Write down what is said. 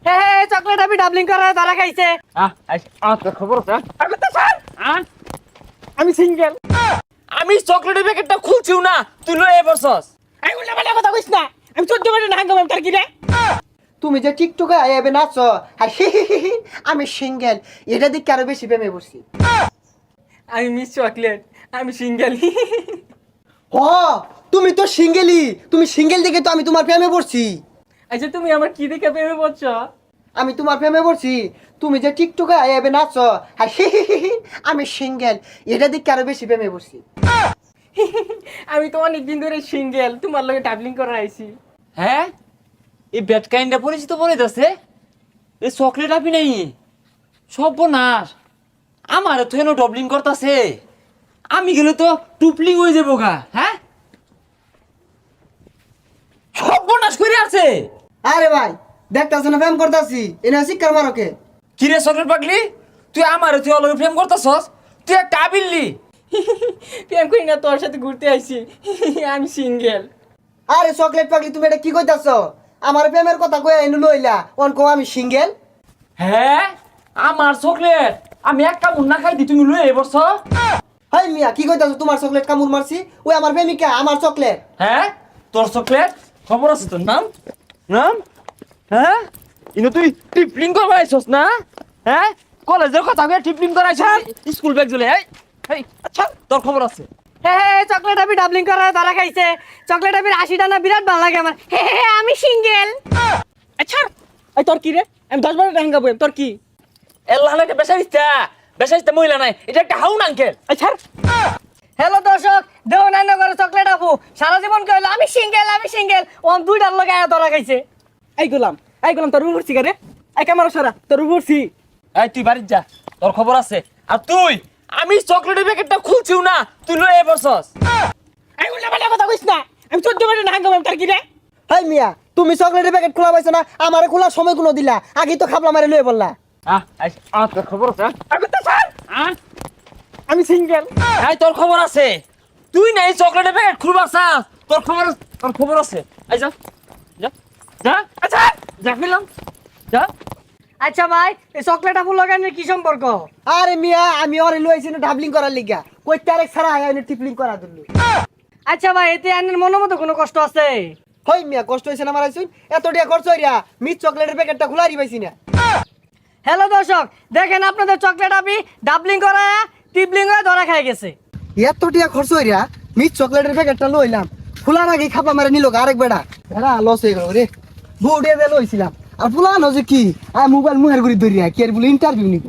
হে হে chocolate আমি doubling করে ধরা খাইছে। তোর খবর আছে? আমি তো স্যার আহ? আমি সিঙ্গেল। আমি চকলেটের প্যাকেটটা খুলছিও না, তুই লয়ে বসছস। আমি উল্টা পাল্টা কথা কইস না। আমি 14 মিনিট হাঙ্গাম তার কি রে? তুমি যে টিকটকে আইবে নাচো আর হি হি হি হি, আমি সিঙ্গেল, এটা দেখে আরো বেশি প্রেমে পড়ছি। আমি মিস চকলেট, আমি সিঙ্গেল। হ, তুমি তো সিঙ্গেলই, তুমি সিঙ্গেল দেখে তো আমি তোমার প্রেমে পড়ছি। আচ্ছা তুমি আমার কি দেখে প্রেমে পড়ছো? আমি তোমার প্রেমে পড়ছি, তুমি যে টিকটকে আইবে নাচো আর হি হি হি হি, আমি সিঙ্গেল, এটা দেখে আরো বেশি প্রেমে পড়ছি। আমি তো অনেকদিন ধরে সিঙ্গেল, তোমার লগে ডাবলিং করে আইছি। হ্যাঁ, এই ব্যাট কাইন্ডটা পরিচিত মনে যাচ্ছে। এই চকলেট আপনি নাই সর্বনাশ, আমার তো এনে ডবলিং করতেছে। আমি গেলে তো টুপলিং হয়ে যাবো গা। হ্যাঁ, সর্বনাশ করে আছে। আরে ভাই, দেখতাছ না প্রেম করতাছি, এনে শিক্ষার মারকে। কিরে চকলেট পাগলি, তুই আমার তুই অলরেডি প্রেম করতেছস? তুই একটা আবিল্লি। প্রেম করি না, তোর সাথে ঘুরতে আইছি। আমি সিঙ্গেল। আরে চকলেট পাগলি, তুমি এটা কি কইতাছ? আমার প্রেমের কথা কই এনে লইলা, অন কো আমি সিঙ্গেল। হ্যাঁ, আমার চকলেট আমি এক কামড় না খাই দি, তুমি লয়ে বসছ। হাই মিয়া, কি কইতাছ? তোমার চকলেট কামড় মারছি, ওই আমার প্রেমিকা, আমার চকলেট। হ্যাঁ, তোর চকলেট খবর আছে? তোর নাম নাম হ্যাঁ, ইনো তুই টিপলিং করবা আইছস না? হ্যাঁ, কলেজের কথা কয়ে টিপলিং করাইছস, স্কুল ব্যাগ ঝুলে। এই আচ্ছা, তোর খবর আছে? হে হে চকলেট আমি ডাবলিং করে ধরা খাইছে। চকলেট আমি 80টা না বিরাট ভালো লাগে আমার। হে হে আমি সিঙ্গেল। আচ্ছা এই তোর কি রে? আমি 10 বার হাঙ্গাবো, তোর কি? এল্লাহ না, এটা বেসাইস্তা মহিলা নাই, এটা একটা হাউন আঙ্কেল। আচ্ছা হ্যালো দর্শক, দেওনানগরের চকলেট আপু সারা জীবন কইলো আমি সিঙ্গেল আমি সিঙ্গেল, ও দুইটার লগে আয়া ধরা খাইছে। এই গোলাম তোর উপরছি রে, এই ক্যামেরা সারা তোর উপরছি। এই তুই বাড়ি যা, তোর খবর আছে। আর তুই, আমি চকলেটের প্যাকেটটা খুলছিও না, তুই লয়ে বসছস। এই উল্টা পাল্টা কথা কইস না। আমি 14 মিনিট হাঙ্গাম তার কি রে? হাই মিয়া, তুমি চকলেটের প্যাকেট খোলা পাইছো না, আমার খোলার সময় কোনো দিলা, আগে তো খাবলা মারে লয়ে বললা। তোর খবর আছে? আমি তো স্যার আমি সিঙ্গেল। এই তোর খবর আছে? তুই না এই চকলেটের প্যাকেট খুলবা চাস, তোর খবর আছে। এই যা যা যা, আচ্ছা যা ফেলাম যা। আচ্ছা ভাই, এই চকলেট আপু লাগানোর কি সম্পর্ক? আরে মিয়া, আমি ওরে লইছি না ডাবলিং করার লিগা, কইতে আরেক ছাড়া আয় এনে টিপলিং করা দিল। আচ্ছা ভাই, এতে আইনের মনোমতো কোনো কষ্ট আছে? হই মিয়া, কষ্ট হইছে না মারাইছুন, এত টাকা খরচ হইরা মিট চকলেটের প্যাকেটটা খোলারি পাইছি না। হ্যালো দর্শক, দেখেন আপনাদের চকলেট আপি ডাবলিং করা টিপলিং হয়ে ধরা খাই গেছে। এত টাকা খরচ হইরা মিট চকলেটের প্যাকেটটা লইলাম, খোলার আগে খাবলা মারে নিল আরেক বেড়া, বেড়া লস হয়ে গেল রে। বউডে দে লইছিলাম আর ফুলানো যে কি, আর মোবাইল মুহের করে ধরিয়া কি আর বলে ইন্টারভিউ নিব।